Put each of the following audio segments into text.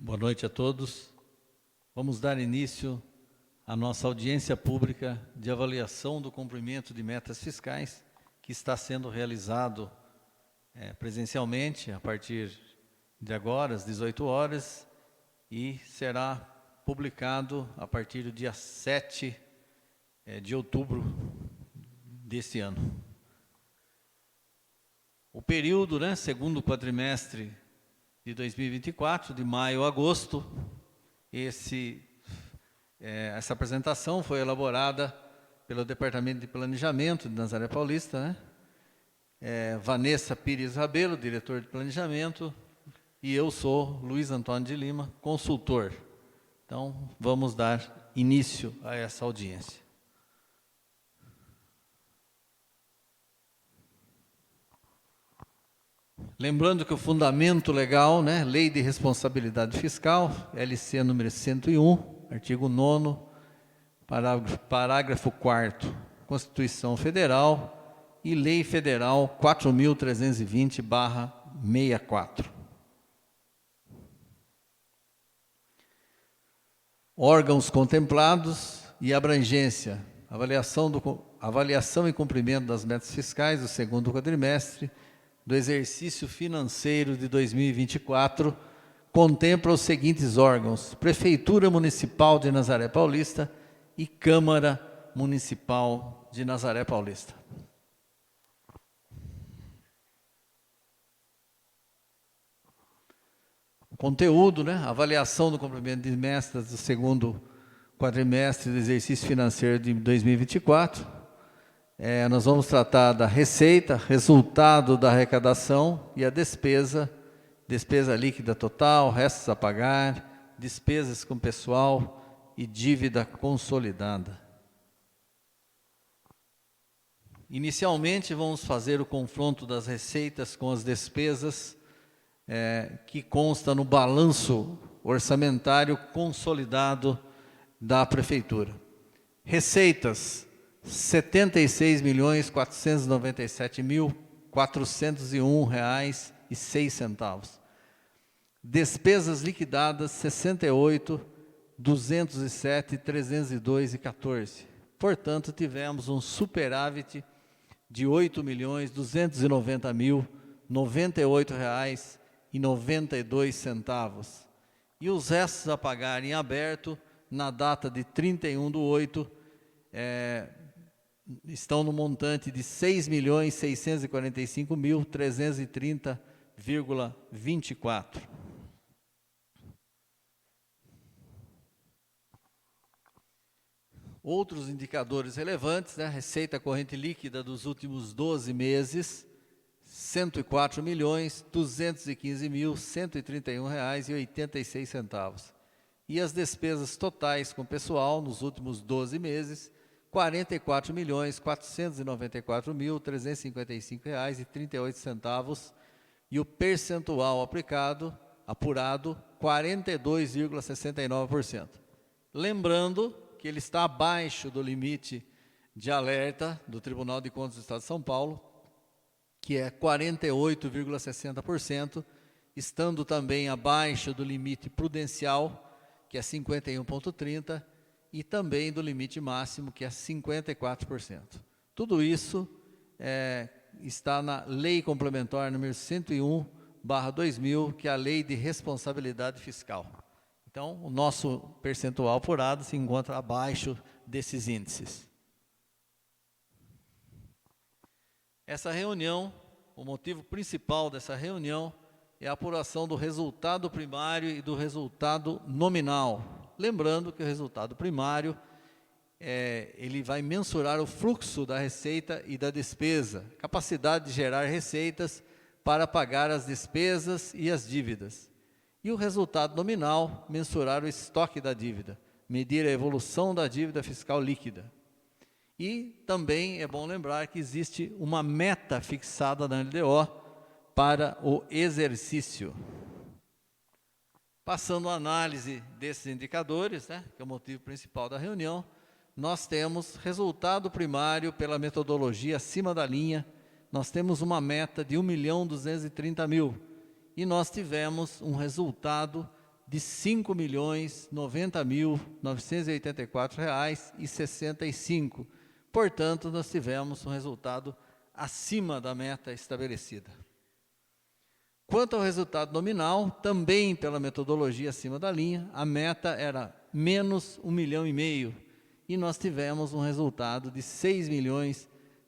Boa noite a todos. Vamos dar início à nossa audiência pública de avaliação do cumprimento de metas fiscais, que está sendo realizado presencialmente a partir de agora, às 18 horas, e será publicado a partir do dia 7 de outubro deste ano. O período, segundo quadrimestre de 2024, de maio a agosto, essa apresentação foi elaborada pelo Departamento de Planejamento de Nazaré Paulista, Vanessa Pires Rabelo, diretor de Planejamento, e eu sou Luiz Antônio de Lima, consultor. Então, vamos dar início a essa audiência. Lembrando que o fundamento legal, Lei de Responsabilidade Fiscal, LC número 101, artigo 9º, parágrafo 4º, Constituição Federal e Lei Federal 4.320/64. Órgãos contemplados e abrangência, avaliação e cumprimento das metas fiscais do segundo quadrimestre do exercício financeiro de 2024, contempla os seguintes órgãos: Prefeitura Municipal de Nazaré Paulista e Câmara Municipal de Nazaré Paulista. O conteúdo, avaliação do cumprimento de metas do segundo quadrimestre do exercício financeiro de 2024, nós vamos tratar da receita, resultado da arrecadação e a despesa líquida total, restos a pagar, despesas com pessoal e dívida consolidada. Inicialmente, vamos fazer o confronto das receitas com as despesas que consta no balanço orçamentário consolidado da Prefeitura. Receitas: R$ 76.497.401,06. Despesas liquidadas: R$ 68.207.302,14. Portanto, tivemos um superávit de R$ 8.290.098,92. E os restos a pagar em aberto, na data de 31/8, estão no montante de R$ 6.645.330,24. Outros indicadores relevantes, receita corrente líquida dos últimos 12 meses, R$ 104.215.131,86. E as despesas totais com pessoal nos últimos 12 meses, R$ 44.494.355,38. E o percentual apurado, 42,69%. Lembrando que ele está abaixo do limite de alerta do Tribunal de Contas do Estado de São Paulo, que é 48,60%, estando também abaixo do limite prudencial, que é 51,30%, e também do limite máximo, que é 54%. Tudo isso está na Lei Complementar número 101/2000, que é a Lei de Responsabilidade Fiscal. Então, o nosso percentual apurado se encontra abaixo desses índices. Essa reunião, o motivo principal dessa reunião é a apuração do resultado primário e do resultado nominal. Lembrando que o resultado primário, ele vai mensurar o fluxo da receita e da despesa, capacidade de gerar receitas para pagar as despesas e as dívidas. E o resultado nominal, mensurar o estoque da dívida, medir a evolução da dívida fiscal líquida. E também é bom lembrar que existe uma meta fixada na LDO para o exercício. Passando a análise desses indicadores, que é o motivo principal da reunião, nós temos resultado primário pela metodologia acima da linha, nós temos uma meta de R$ 1.230.000 e nós tivemos um resultado de R$ 5.090.984,65. Portanto, nós tivemos um resultado acima da meta estabelecida. Quanto ao resultado nominal, também pela metodologia acima da linha, a meta era menos R$ 1,5 milhão, e nós tivemos um resultado de R$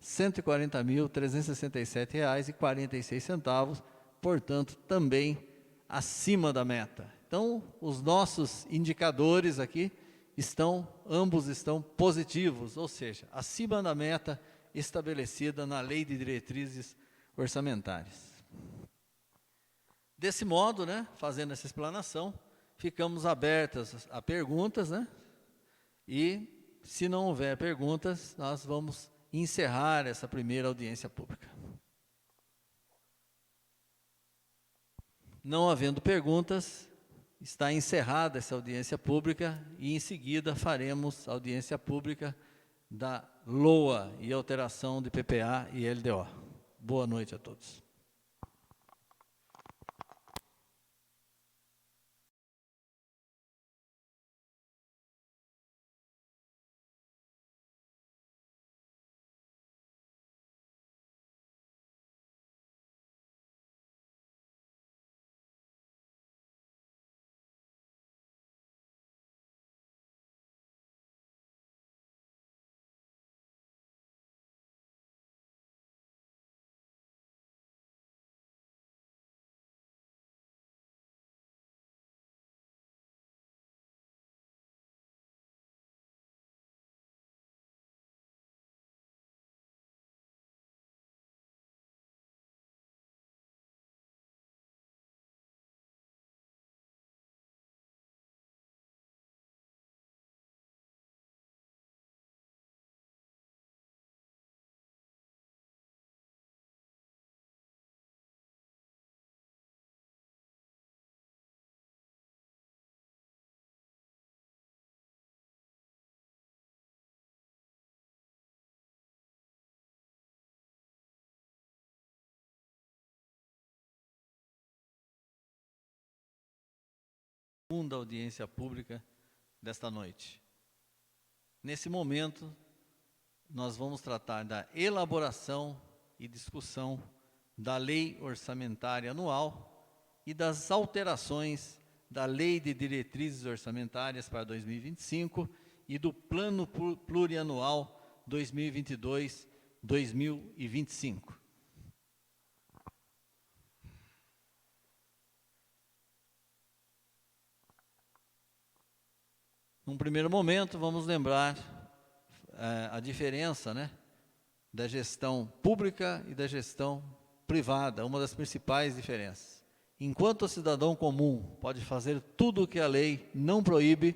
6.140.367,46, portanto, também acima da meta. Então, os nossos indicadores aqui ambos estão positivos, ou seja, acima da meta estabelecida na Lei de Diretrizes Orçamentárias. Desse modo, fazendo essa explanação, ficamos abertos a perguntas, e, se não houver perguntas, nós vamos encerrar essa primeira audiência pública. Não havendo perguntas, está encerrada essa audiência pública e, em seguida, faremos a audiência pública da LOA e alteração de PPA e LDO. Boa noite a todos. Segunda audiência pública desta noite. Nesse momento, nós vamos tratar da elaboração e discussão da Lei Orçamentária Anual e das alterações da Lei de Diretrizes Orçamentárias para 2025 e do Plano Plurianual 2022-2025. Num primeiro momento, vamos lembrar a diferença, da gestão pública e da gestão privada, uma das principais diferenças. Enquanto o cidadão comum pode fazer tudo o que a lei não proíbe,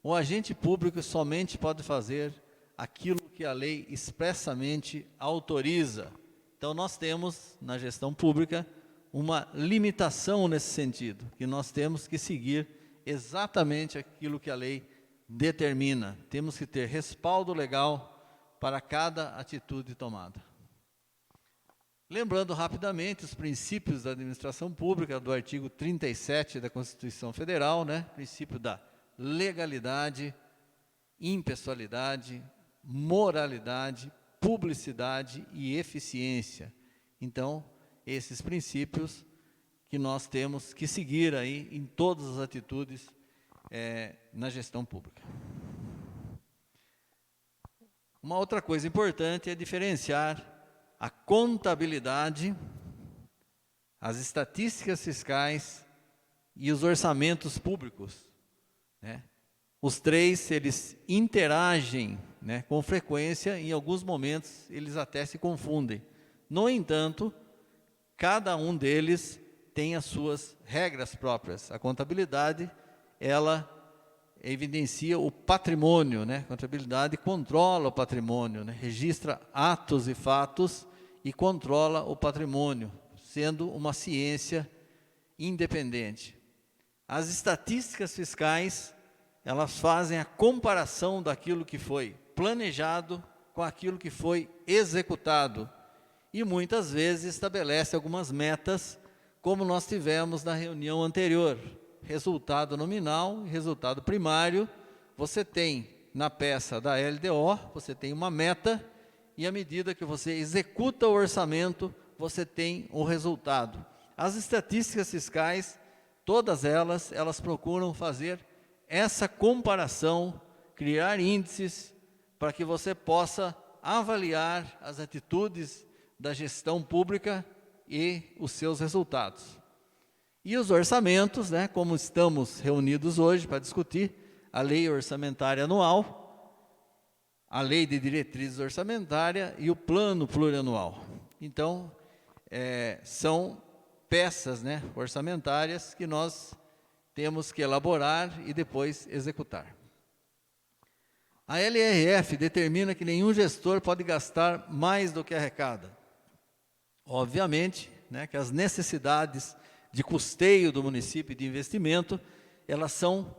o agente público somente pode fazer aquilo que a lei expressamente autoriza. Então, nós temos, na gestão pública, uma limitação nesse sentido, que nós temos que seguir exatamente aquilo que a lei determina. Temos que ter respaldo legal para cada atitude tomada. Lembrando rapidamente os princípios da administração pública do artigo 37 da Constituição Federal, princípio da legalidade, impessoalidade, moralidade, publicidade e eficiência. Então, esses princípios que nós temos que seguir aí em todas as atitudes na gestão pública. Uma outra coisa importante é diferenciar a contabilidade, as estatísticas fiscais e os orçamentos públicos. Os três, eles interagem com frequência, em alguns momentos eles até se confundem. No entanto, cada um deles tem as suas regras próprias. A contabilidade, ela evidencia o patrimônio, A contabilidade controla o patrimônio, Registra atos e fatos e controla o patrimônio, sendo uma ciência independente. As estatísticas fiscais, elas fazem a comparação daquilo que foi planejado com aquilo que foi executado e muitas vezes estabelece algumas metas, como nós tivemos na reunião anterior. resultado nominal e resultado primário. Você tem na peça da LDO, você tem uma meta, e à medida que você executa o orçamento, você tem o resultado. As estatísticas fiscais, todas elas procuram fazer essa comparação, criar índices para que você possa avaliar as atitudes da gestão pública e os seus resultados. E os orçamentos, né, como estamos reunidos hoje para discutir a lei orçamentária anual, a lei de diretrizes orçamentárias e o plano plurianual. Então, são peças, né, orçamentárias que nós temos que elaborar e depois executar. A LRF determina que nenhum gestor pode gastar mais do que arrecada. Obviamente, né, que as necessidades de custeio do município e de investimento, elas são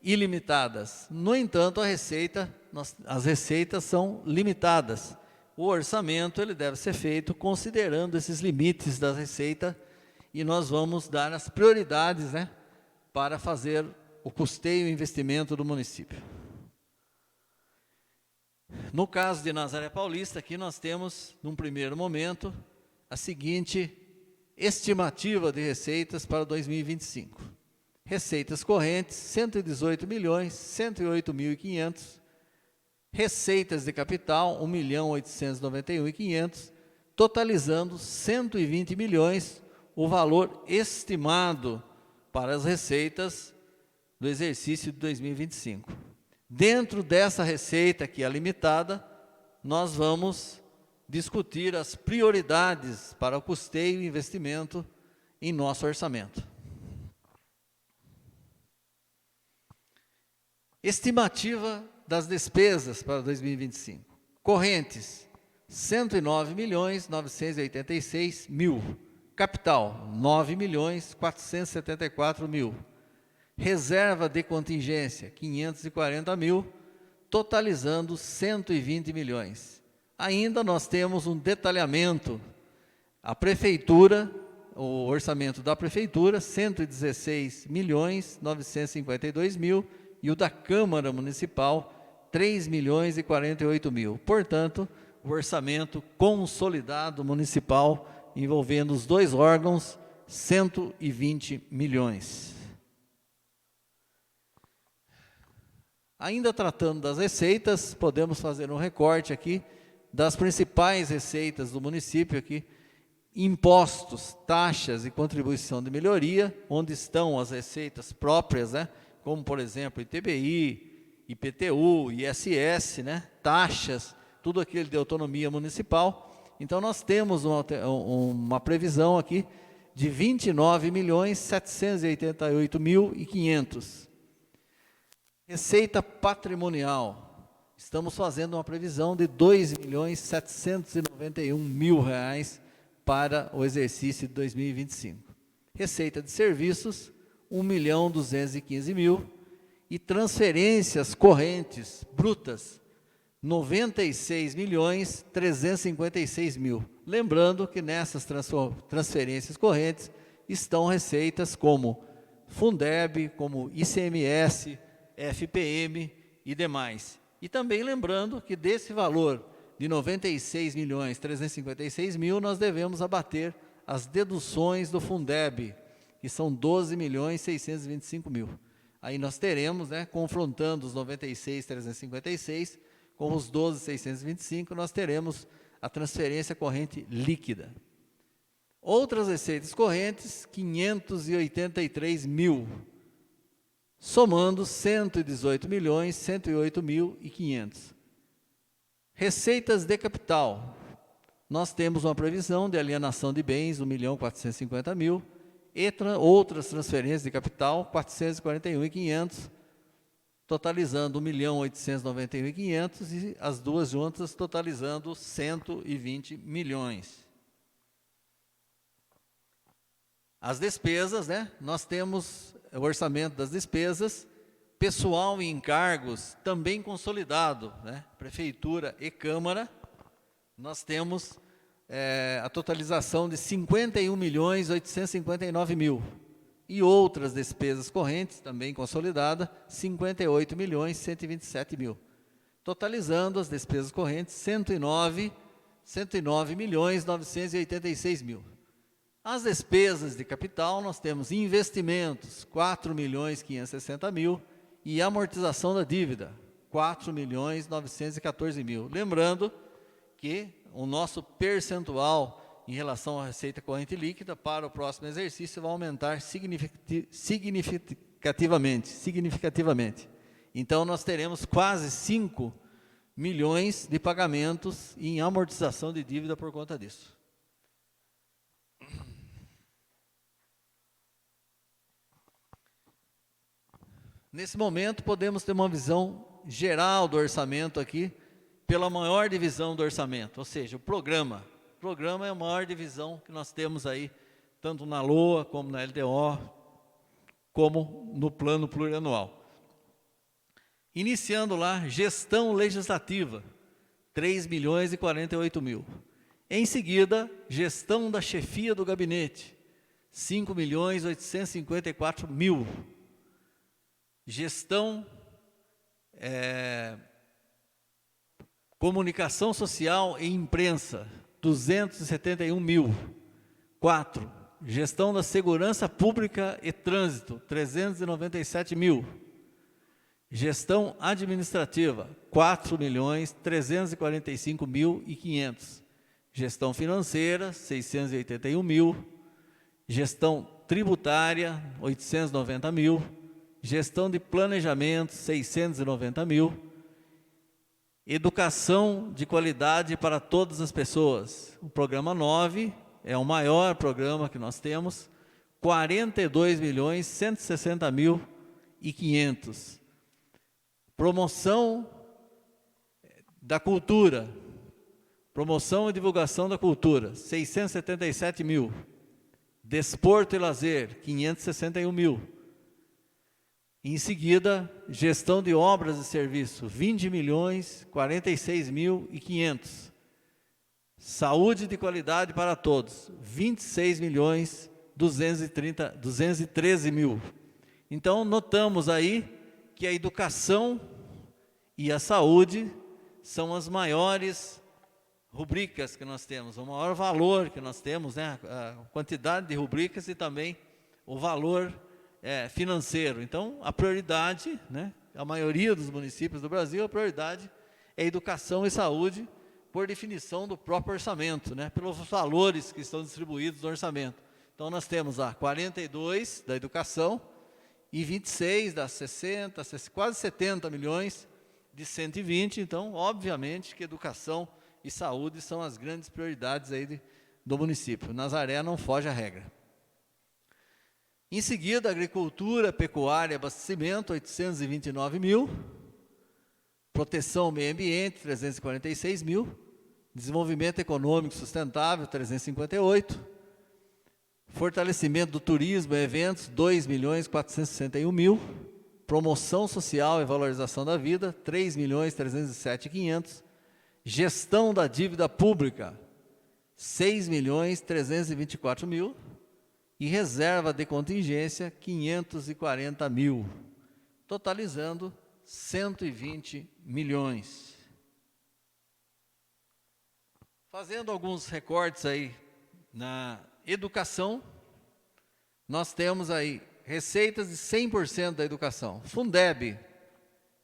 ilimitadas. No entanto, as receitas são limitadas. O orçamento ele deve ser feito considerando esses limites da receita, e nós vamos dar as prioridades, né, para fazer o custeio e investimento do município. No caso de Nazaré Paulista, aqui nós temos, num primeiro momento, a seguinte estimativa de receitas para 2025. Receitas correntes, 118.108.500. Receitas de capital, 1.891.500, totalizando 120 milhões, o valor estimado para as receitas do exercício de 2025. Dentro dessa receita, que é limitada, nós vamos discutir as prioridades para o custeio e investimento em nosso orçamento. Estimativa das despesas para 2025. Correntes, 109.986.000. Capital, 9.474.000. Reserva de contingência, 540.000, totalizando 120 milhões. Ainda nós temos um detalhamento. A prefeitura, o orçamento da prefeitura, 116.952.000, e o da Câmara Municipal, 3.048.000. Portanto, o orçamento consolidado municipal, envolvendo os dois órgãos, 120 milhões. Ainda tratando das receitas, podemos fazer um recorte aqui das principais receitas do município aqui: impostos, taxas e contribuição de melhoria, onde estão as receitas próprias, né, como por exemplo ITBI, IPTU, ISS, né, taxas, tudo aquilo de autonomia municipal. Então nós temos uma previsão aqui de 29.788.500. Receita patrimonial, estamos fazendo uma previsão de R$ 2.791.000 para o exercício de 2025. Receita de serviços, R$ 1.215.000, e transferências correntes brutas, R$ 96.356.000. Lembrando que nessas transferências correntes estão receitas como Fundeb, como ICMS, FPM e demais. E também lembrando que desse valor de 96.356.000, nós devemos abater as deduções do Fundeb, que são 12.625.000. Aí nós teremos, né, confrontando os 96.356 com os 12.625, nós teremos a transferência corrente líquida. Outras receitas correntes, 583.000, somando 118.108.500. Receitas de capital, nós temos uma previsão de alienação de bens, 1.450.000, e outras transferências de capital, 441.500, totalizando 1.891.500, e as duas juntas totalizando 120 milhões. As despesas, né? Nós temos o orçamento das despesas, pessoal e encargos também consolidado, né? Prefeitura e Câmara, nós temos a totalização de 51.859.000. e outras despesas correntes, também consolidada, 58.127.000, totalizando as despesas correntes 109.986.000. As despesas de capital, nós temos investimentos, 4.560.000, e amortização da dívida, 4.914.000. Lembrando que o nosso percentual em relação à receita corrente líquida para o próximo exercício vai aumentar significativamente. Então, nós teremos quase 5 milhões de pagamentos em amortização de dívida por conta disso. Nesse momento, podemos ter uma visão geral do orçamento aqui, pela maior divisão do orçamento, ou seja, o programa. O programa é a maior divisão que nós temos aí, tanto na LOA, como na LDO, como no plano plurianual. Iniciando lá, gestão legislativa, 3.048.000. Em seguida, gestão da chefia do gabinete, 5.854.000. Gestão, comunicação social e imprensa, 271.000. 4. Gestão da segurança pública e trânsito, 397.000. Gestão administrativa, 4.345.500. Gestão financeira, 681.000. Gestão tributária, 890.000. Gestão de planejamento, 690.000. Educação de qualidade para todas as pessoas. O programa 9 é o maior programa que nós temos, 42.160.500. Promoção da cultura, promoção e divulgação da cultura, 677.000. Desporto e lazer, 561.000. Em seguida, gestão de obras e serviços, 20.046.500. Saúde de qualidade para todos, 26.213.000. Então, notamos aí que a educação e a saúde são as maiores rubricas que nós temos, o maior valor que nós temos, né? A quantidade de rubricas e também o valor financeiro. Então, a prioridade, né? A maioria dos municípios do Brasil, a prioridade é educação e saúde, por definição do próprio orçamento, né? Pelos valores que estão distribuídos no orçamento. Então, nós temos 42 da educação e 26 das 60, quase 70 milhões de 120. Então, obviamente que educação e saúde são as grandes prioridades aí do município. Nazaré não foge à regra. Em seguida, agricultura, pecuária e abastecimento, 829.000. Proteção ao meio ambiente, 346.000. Desenvolvimento econômico sustentável, 358. Fortalecimento do turismo e eventos, 2.461.000. Promoção social e valorização da vida, 3.307.500. Gestão da dívida pública, 6.324.000. E reserva de contingência, 540.000. Totalizando 120 milhões. Fazendo alguns recortes aí na educação, nós temos aí receitas de 100% da educação. Fundeb,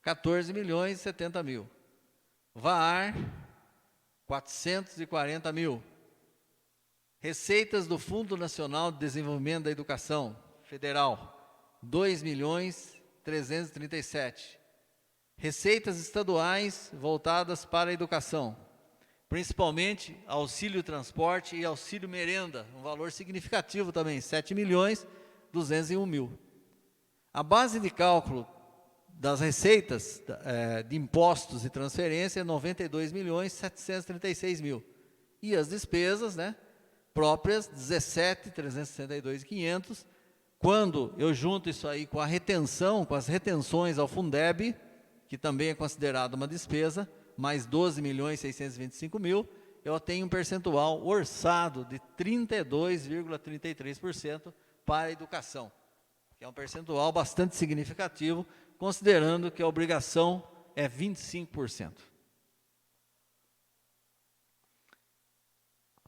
14.070.000. VAR, 440.000. Receitas do Fundo Nacional de Desenvolvimento da Educação Federal, 2.337.000. Receitas estaduais voltadas para a educação, principalmente auxílio transporte e auxílio merenda, um valor significativo também, 7.201.000. A base de cálculo das receitas de impostos e transferência é 92.736.000. E as despesas, né, próprias, 17.362.500. Quando eu junto isso aí com a retenção, com as retenções ao Fundeb, que também é considerado uma despesa, mais 12.625.000, eu tenho um percentual orçado de 32,33% para a educação. que é um percentual bastante significativo, considerando que a obrigação é 25%.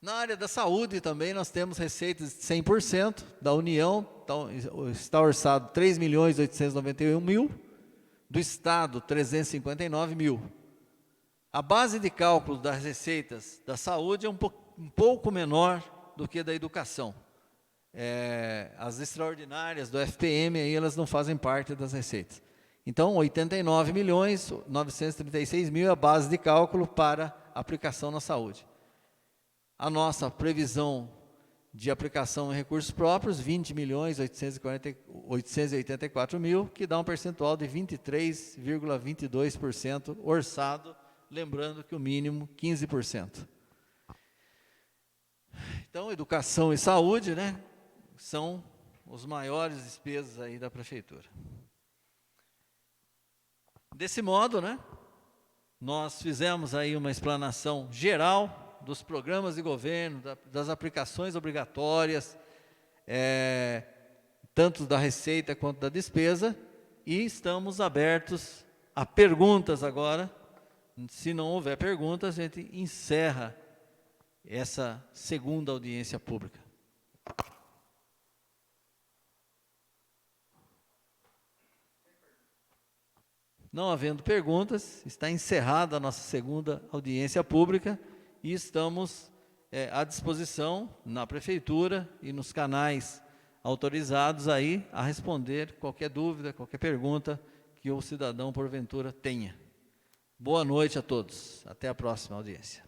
Na área da saúde também nós temos receitas de 100% da União, então está orçado 3.891.000, do Estado 359.000. A base de cálculo das receitas da saúde é um pouco menor do que da educação. As extraordinárias do FPM, aí elas não fazem parte das receitas. Então, 89.936.000 é a base de cálculo para aplicação na saúde. A nossa previsão de aplicação em recursos próprios, 20.884.000, que dá um percentual de 23,22% orçado, lembrando que o mínimo 15%. Então, educação e saúde, né, são os maiores despesas aí da prefeitura. Desse modo, né, nós fizemos aí uma explanação geral dos programas de governo, das aplicações obrigatórias, tanto da receita quanto da despesa, e estamos abertos a perguntas agora. Se não houver perguntas, a gente encerra essa segunda audiência pública. Não havendo perguntas, está encerrada a nossa segunda audiência pública e estamos à disposição na prefeitura e nos canais autorizados aí a responder qualquer dúvida, qualquer pergunta que o cidadão porventura tenha. Boa noite a todos. Até a próxima audiência.